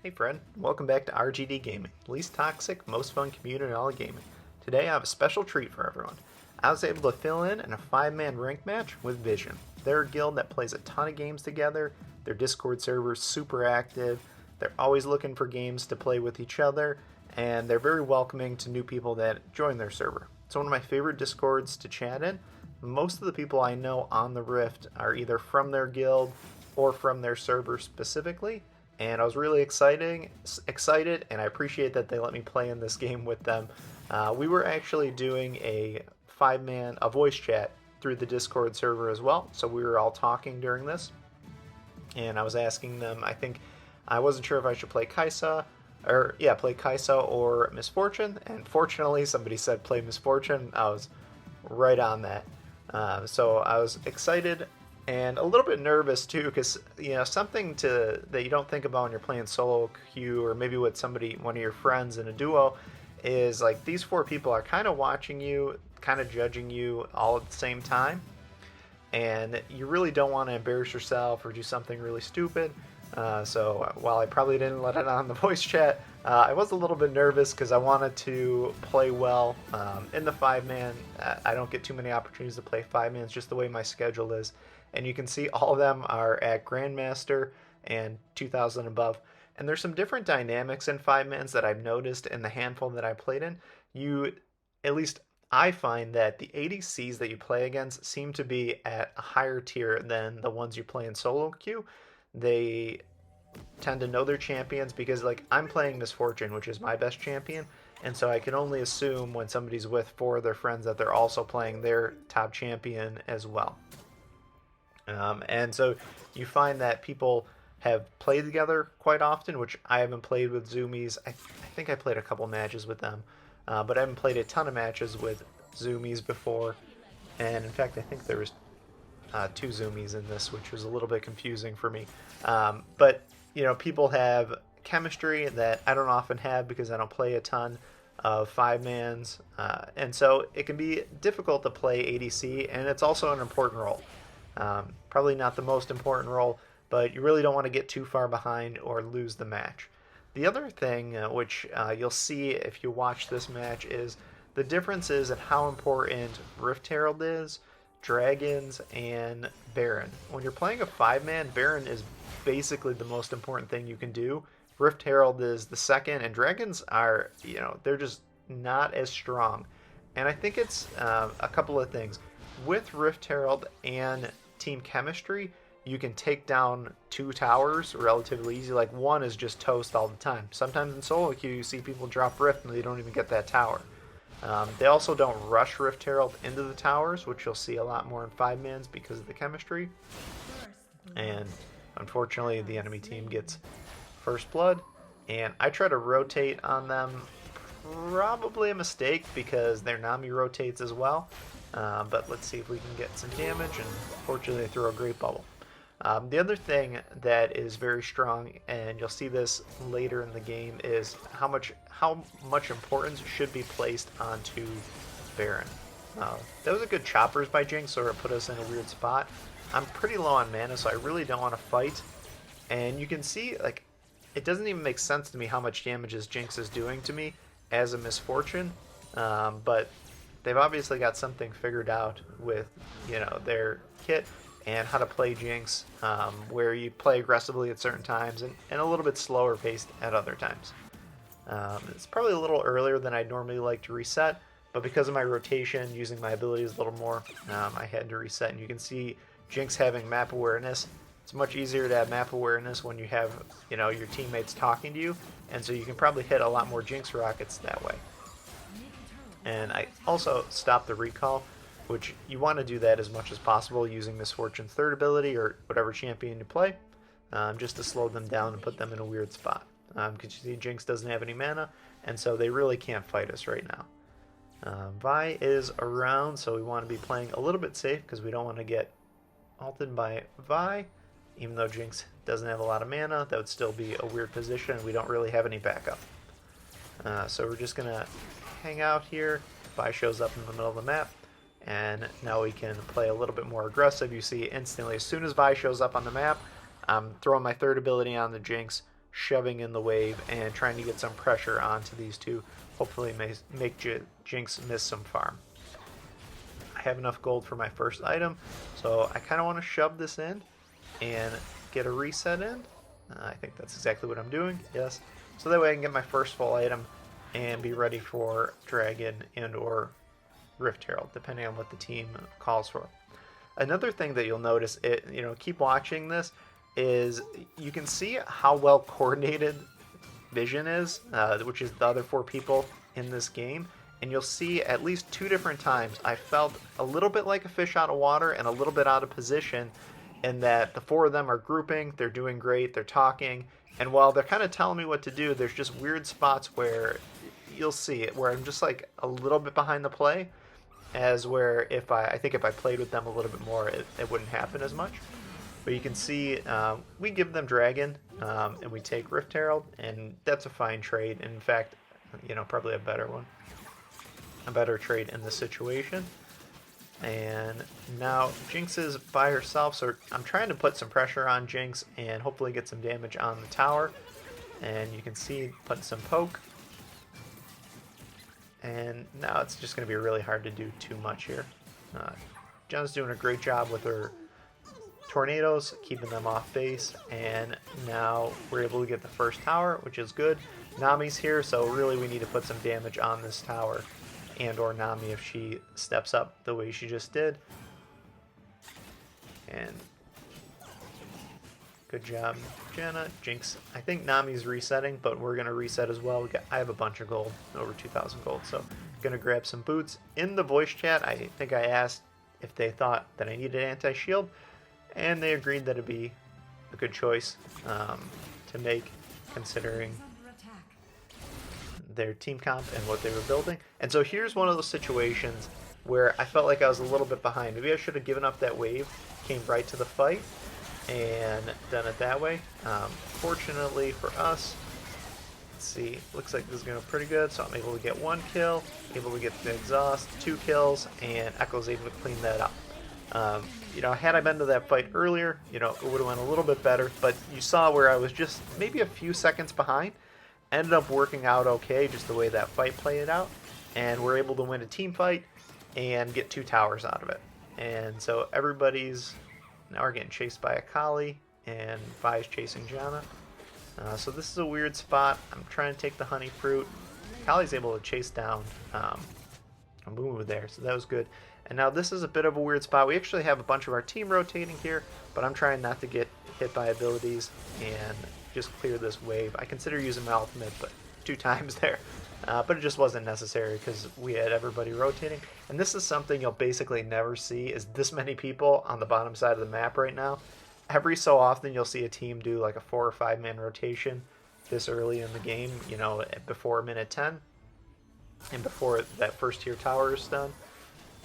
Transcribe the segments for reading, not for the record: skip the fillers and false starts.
Hey Fred, welcome back to RGD Gaming, least toxic, most fun community in all of gaming. Today I have a special treat for everyone. I was able to fill in a 5-man rank match with Vision. They're a guild that plays a ton of games together, their Discord server's super active, they're always looking for games to play with each other, and they're very welcoming to new people that join their server. It's one of my favorite Discords to chat in. Most of the people I know on the Rift are either from their guild or from their server specifically, and I was really excited, and I appreciate that they let me play in this game with them. We were actually doing a voice chat through the Discord server as well, so we were all talking during this, and I was asking them, I wasn't sure if I should play play Kaisa or Misfortune, and fortunately somebody said play Misfortune. I was right on that. So I was excited and a little bit nervous too, because something that you don't think about when you're playing solo queue or maybe with one of your friends in a duo, is like these four people are kind of watching you, kind of judging you all at the same time, and you really don't want to embarrass yourself or do something really stupid. So while I probably didn't let it on the voice chat, I was a little bit nervous because I wanted to play well in the 5-man. I don't get too many opportunities to play 5-mans, just the way my schedule is. And you can see all of them are at Grandmaster and 2000 above. And there's some different dynamics in 5-mans that I've noticed in the handful that I played in. At least I find that the ADCs that you play against seem to be at a higher tier than the ones you play in solo queue. They tend to know their champions because, like, I'm playing Misfortune, which is my best champion, and so I can only assume when somebody's with four of their friends that they're also playing their top champion as well. And so you find that people have played together quite often, which I haven't played with Zoomies. I think I played a couple matches with them, but I haven't played a ton of matches with Zoomies before. And in fact, I think there was two Zoomies in this, which was a little bit confusing for me. But people have chemistry that I don't often have because I don't play a ton of 5-mans, and so it can be difficult to play ADC, and it's also an important role. Probably not the most important role, but you really don't want to get too far behind or lose the match. The other thing, which you'll see if you watch this match, is the differences in how important Rift Herald is, Dragons, and Baron. When you're playing a 5-man, Baron is basically the most important thing you can do. Rift Herald is the second, and Dragons are, they're just not as strong. And I think it's a couple of things. With Rift Herald and team chemistry, you can take down 2 towers relatively easy. Like, one is just toast all the time. Sometimes in solo queue, you see people drop Rift and they don't even get that tower. They also don't rush Rift Herald into the towers, which you'll see a lot more in 5-mans because of the chemistry. And unfortunately, the enemy team gets first blood, and I try to rotate on them. Probably a mistake because their Nami rotates as well. But let's see if we can get some damage, and fortunately they throw a great bubble. The other thing that is very strong, and you'll see this later in the game, is how much importance should be placed onto Baron. That was a good choppers by Jinx, so it put us in a weird spot. I'm pretty low on mana, so I really don't want to fight. And you can see, like, it doesn't even make sense to me how much damage Jinx is doing to me as a Misfortune. But they've obviously got something figured out with, their kit and how to play Jinx, where you play aggressively at certain times and a little bit slower paced at other times. It's probably a little earlier than I'd normally like to reset, but because of my rotation, using my abilities a little more, I had to reset. And you can see Jinx having map awareness. It's much easier to have map awareness when you have, your teammates talking to you, and so you can probably hit a lot more Jinx rockets that way. And I also stopped the recall, which you want to do that as much as possible using Misfortune's third ability or whatever champion you play, just to slow them down and put them in a weird spot. Because you see Jinx doesn't have any mana, and so they really can't fight us right now. Vi is around, so we want to be playing a little bit safe because we don't want to get ulted by Vi. Even though Jinx doesn't have a lot of mana, that would still be a weird position, and we don't really have any backup. So we're just going to hang out here. Vi shows up in the middle of the map, and now we can play a little bit more aggressive. You see instantly, as soon as Vi shows up on the map, I'm throwing my third ability on the Jinx, shoving in the wave and trying to get some pressure onto these two. Hopefully make Jinx miss some farm. I have enough gold for my first item, so I kind of want to shove this in and get a reset in. I think that's exactly what I'm doing, yes. So that way I can get my first full item and be ready for Dragon and or Rift Herald, depending on what the team calls for. Another thing that you'll notice, keep watching this, is you can see how well coordinated Vision is, which is the other 4 people in this game. And you'll see at least 2 different times I felt a little bit like a fish out of water and a little bit out of position, in that the 4 of them are grouping, they're doing great, they're talking, and while they're kind of telling me what to do, there's just weird spots where you'll see it, where I'm just like a little bit behind the play, as where I think if I played with them a little bit more, it wouldn't happen as much. But you can see we give them Dragon, and we take Rift Herald, and that's a fine trade. And in fact, probably a better one. A better trade in this situation. And now Jinx is by herself, so I'm trying to put some pressure on Jinx and hopefully get some damage on the tower. And you can see putting some poke. And now it's just going to be really hard to do too much here. Jenna's doing a great job with her tornadoes, keeping them off base, and now we're able to get the first tower, which is good. Nami's here, so really we need to put some damage on this tower, and or Nami if she steps up the way she just did. And good job, Jenna. Jinx, I think Nami's resetting, but we're going to reset as well. I have a bunch of gold, over 2,000 gold, so I'm going to grab some boots. In the voice chat, I think I asked if they thought that I needed anti-shield, and they agreed that it'd be a good choice to make, considering their team comp and what they were building. And so here's one of those situations where I felt like I was a little bit behind. Maybe I should have given up that wave, came right to the fight, and done it that way. Fortunately for us, let's see, looks like this is going pretty good, so I'm able to get 1 kill, able to get the exhaust, 2 kills, and Echo's able to clean that up. Had I been to that fight earlier, it would have went a little bit better, but you saw where I was just maybe a few seconds behind. Ended up working out okay, just the way that fight played out, and we're able to win a team fight and get 2 towers out of it. And so now we're getting chased by Akali, and Vi's chasing Janna. So this is a weird spot. I'm trying to take the honey fruit. Akali's able to chase down a move there, so that was good. And now this is a bit of a weird spot. We actually have a bunch of our team rotating here, but I'm trying not to get hit by abilities and just clear this wave. I consider using my ultimate, but 2 times there. But it just wasn't necessary because we had everybody rotating. And this is something you'll basically never see, is this many people on the bottom side of the map right now. Every so often you'll see a team do like a 4 or 5 man rotation this early in the game, before minute 10 and before that first tier tower is done.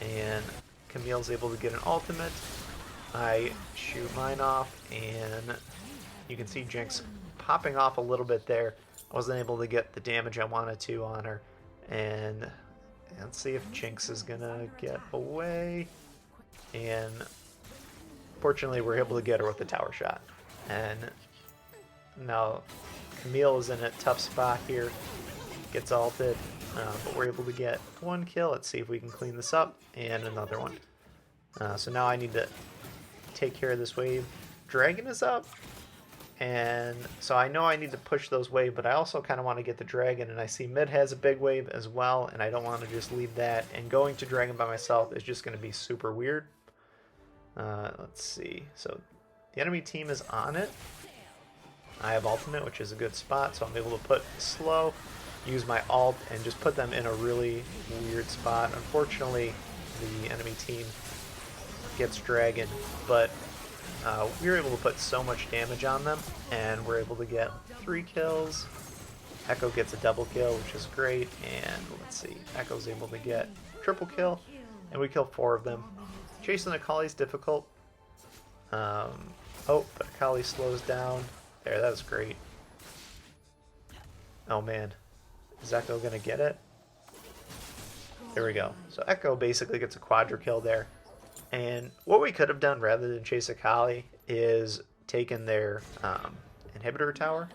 And Camille's able to get an ultimate. I shoot mine off, and you can see Jinx popping off a little bit there. I wasn't able to get the damage I wanted to on her. And let's see if Jinx is gonna get away. And fortunately we're able to get her with the tower shot. And now Camille is in a tough spot here. Gets ulted. But we're able to get 1 kill. Let's see if we can clean this up, and another one. So now I need to take care of this wave. Dragon is up, and so I know I need to push those wave, but I also kind of want to get the dragon, and I see mid has a big wave as well, and I don't want to just leave that, and going to dragon by myself is just going to be super weird. Let's see. So the enemy team is on it. I have ultimate, which is a good spot, so I'm able to put slow, use my ult, and just put them in a really weird spot. Unfortunately, the enemy team gets dragon, but we were able to put so much damage on them, and we're able to get 3 kills. Echo gets a double kill, which is great, and let's see, Echo's able to get triple kill, and we kill 4 of them. Chasing Akali's difficult. But Akali slows down. There, that was great. Oh man. Is Echo going to get it? There we go. So Echo basically gets a quadra kill there. And what we could have done rather than chase Akali is taken their inhibitor tower.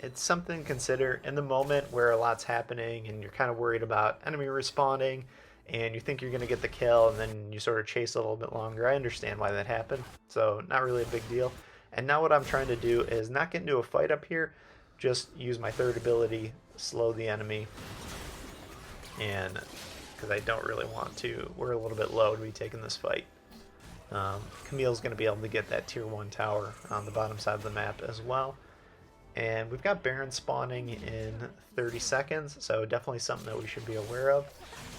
it's something to consider in the moment where a lot's happening and you're kind of worried about enemy respawning and you think you're going to get the kill and then you sort of chase a little bit longer. I understand why that happened, so not really a big deal. And now what I'm trying to do is not get into a fight up here, just use my third ability, slow the enemy, and because I don't really want to, we're a little bit low to be taking this fight. Camille's going to be able to get that tier 1 tower on the bottom side of the map as well. And we've got Baron spawning in 30 seconds, so definitely something that we should be aware of.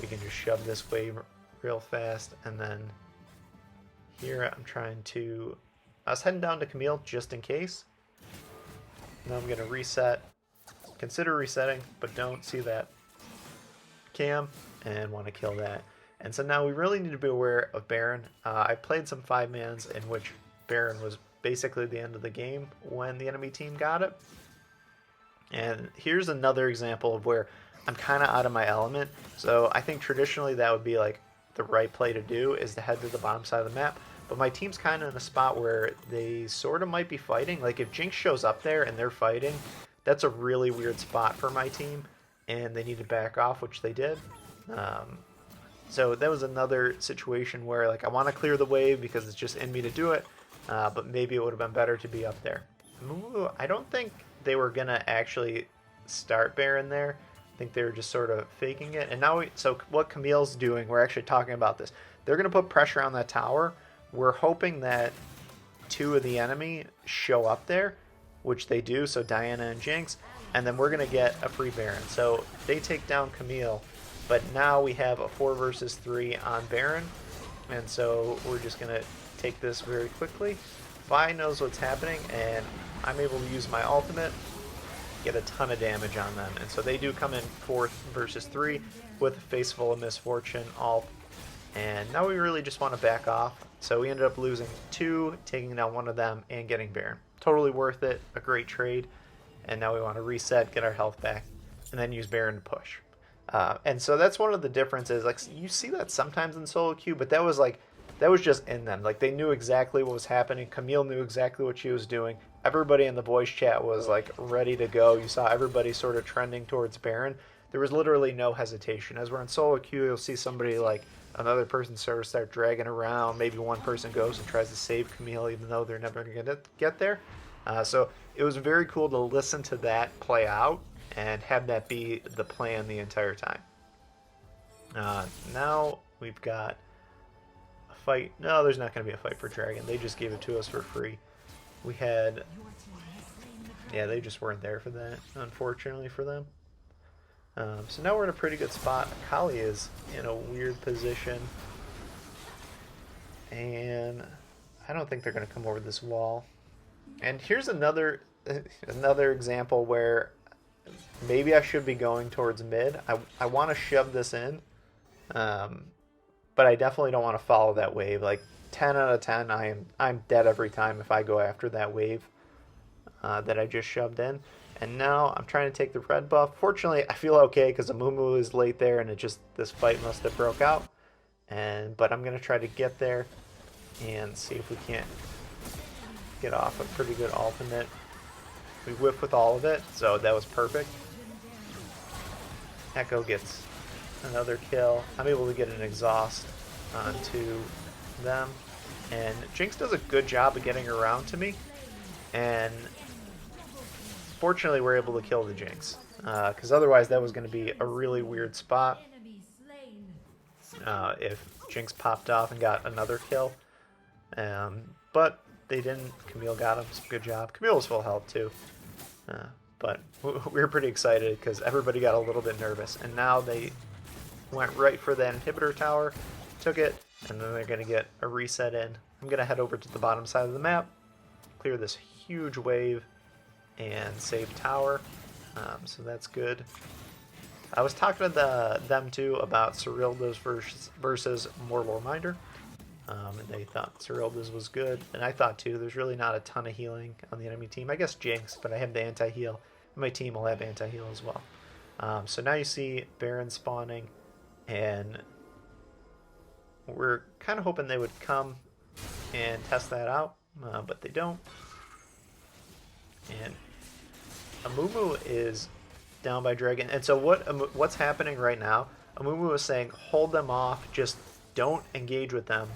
We can just shove this wave real fast, and then here I'm trying to... I was heading down to Camille just in case. Now I'm going to reset. Consider resetting, but don't see that cam and want to kill that. And so now we really need to be aware of Baron. I played some 5-mans in which Baron was basically the end of the game when the enemy team got it. And here's another example of where I'm kind of out of my element. So I think traditionally that would be like the right play to do, is to head to the bottom side of the map. But my team's kind of in a spot where they sort of might be fighting. Like if Jinx shows up there and they're fighting, that's a really weird spot for my team, and they need to back off, which they did. So that was another situation where like I want to clear the wave because it's just in me to do it, but maybe it would have been better to be up there. Ooh, I don't think they were gonna actually start Baron there. I think they were just sort of faking it. And now so what Camille's doing, we're actually talking about this. They're gonna put pressure on that tower. We're hoping that 2 of the enemy show up there, which they do, so Diana and Jinx, and then we're gonna get a free Baron. So they take down Camille, but now we have a 4 versus 3 on Baron, and so we're just gonna take this very quickly. Vi knows what's happening, and I'm able to use my ultimate, get a ton of damage on them. And so they do come in 4 versus 3 with a Face Full of Misfortune ult, and now we really just want to back off. So we ended up losing 2, taking down 1 of them, and getting Baron. Totally worth it, a great trade. And now we want to reset, get our health back, and then use Baron to push. And so that's one of the differences. Like you see that sometimes in solo queue, but that was just in them. Like they knew exactly what was happening. Camille knew exactly what she was doing. Everybody in the voice chat was like ready to go. You saw everybody sort of trending towards Baron. There was literally no hesitation. As we're in solo queue, you'll see somebody like another person sort of start dragging around. Maybe one person goes and tries to save Camille, even though they're never going to get there. So it was very cool to listen to that play out and have that be the plan the entire time. Now we've got a fight. No, there's not going to be a fight for Dragon. They just gave it to us for free. We had... Yeah, they just weren't there for that, unfortunately for them. So now we're in a pretty good spot. Akali is in a weird position. And I don't think they're going to come over this wall. And here's another example where maybe I should be going towards mid. I want to shove this in, but I definitely don't want to follow that wave. Like 10 out of 10, I'm dead every time if I go after that wave that I just shoved in. And now I'm trying to take the red buff. Fortunately, I feel okay because Amumu is late there, and this fight must have broke out. But I'm gonna try to get there and see if we can't get off a pretty good ultimate. We whiff with all of it, so that was perfect. Echo gets another kill. I'm able to get an exhaust onto them. And Jinx does a good job of getting around to me. And fortunately, we're able to kill the Jinx. Because otherwise, that was going to be a really weird spot. If Jinx popped off and got another kill. But they didn't. Camille got him. So good job. Camille was full health too. But we were pretty excited because everybody got a little bit nervous. And now they went right for that inhibitor tower, took it, and then they're going to get a reset in. I'm going to head over to the bottom side of the map, clear this huge wave, and save tower. So that's good. I was talking to them too about Cyrilda's versus Mortal Reminder. And they thought Cyrilda's was good, and I thought too. There's really not a ton of healing on the enemy team. I guess Jinx, but I have the anti-heal. My team will have anti-heal as well. So now you see Baron spawning, and we're kind of hoping they would come and test that out, but they don't. And Amumu is down by Dragon. And so what's happening right now, Amumu is saying hold them off, just don't engage with them.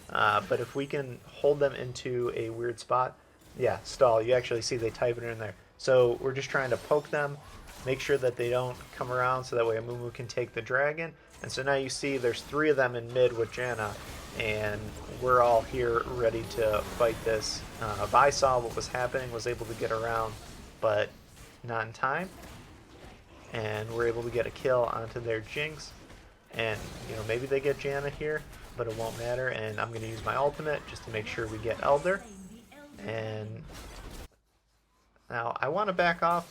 But if we can hold them into a weird spot, yeah, stall. You actually see they type it in there. So we're just trying to poke them, make sure that they don't come around so that way Amumu can take the dragon. And so now you see there's 3 of them in mid with Janna, and we're all here ready to fight this. Vi saw what was happening, was able to get around, but not in time. And we're able to get a kill onto their Jinx. And, you know, maybe they get Janna here, but it won't matter. And I'm going to use my ultimate just to make sure we get Elder. And now I want to back off,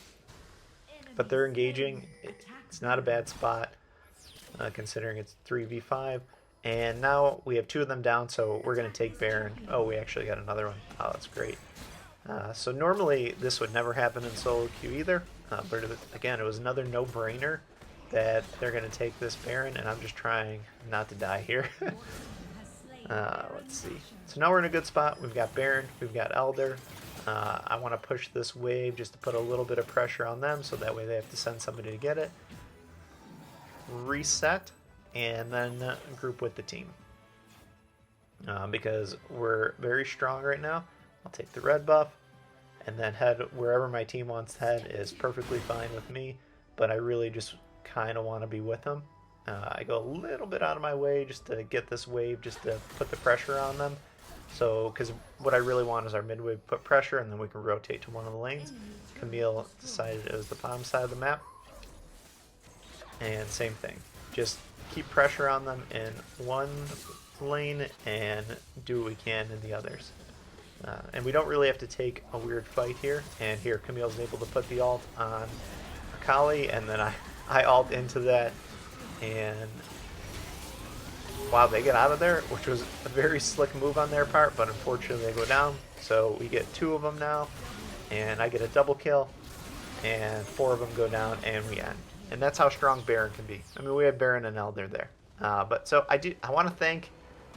but they're engaging. It's not a bad spot, considering it's 3v5. And now we have 2 of them down, so we're going to take Baron. Oh, we actually got another one. Oh, that's great. So normally this would never happen in solo queue either, but again, it was another no-brainer that they're going to take this Baron, and I'm just trying not to die here. Let's see. So now we're in a good spot. We've got Baron, we've got Elder. I want to push this wave just to put a little bit of pressure on them, so that way they have to send somebody to get it. Reset, and then group with the team. Because we're very strong right now. I'll take the red buff, and then head wherever my team wants to head is perfectly fine with me, but I really just kind of want to be with them. I go a little bit out of my way just to get this wave, just to put the pressure on them. So, because what I really want is our mid wave put pressure, and then we can rotate to one of the lanes. Camille decided it was the bottom side of the map. And same thing. Just keep pressure on them in one lane and do what we can in the others. And we don't really have to take a weird fight here. And here, Camille's able to put the ult on Akali, and then I ult into that. And wow, they get out of there, which was a very slick move on their part, but unfortunately they go down. So we get 2 of them now, and I get a double kill, and 4 of them go down, and we end. And that's how strong Baron can be. I mean, we had Baron and Elder there. But so I want to thank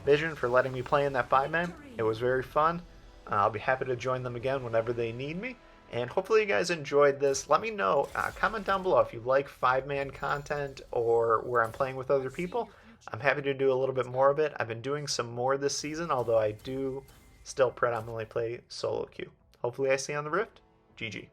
Vision for letting me play in that 5-man. It was very fun. I'll be happy to join them again whenever they need me. And hopefully you guys enjoyed this. Let me know. Comment down below if you like 5-man content or where I'm playing with other people. I'm happy to do a little bit more of it. I've been doing some more this season, although I do still predominantly play solo queue. Hopefully I see you on the Rift. GG.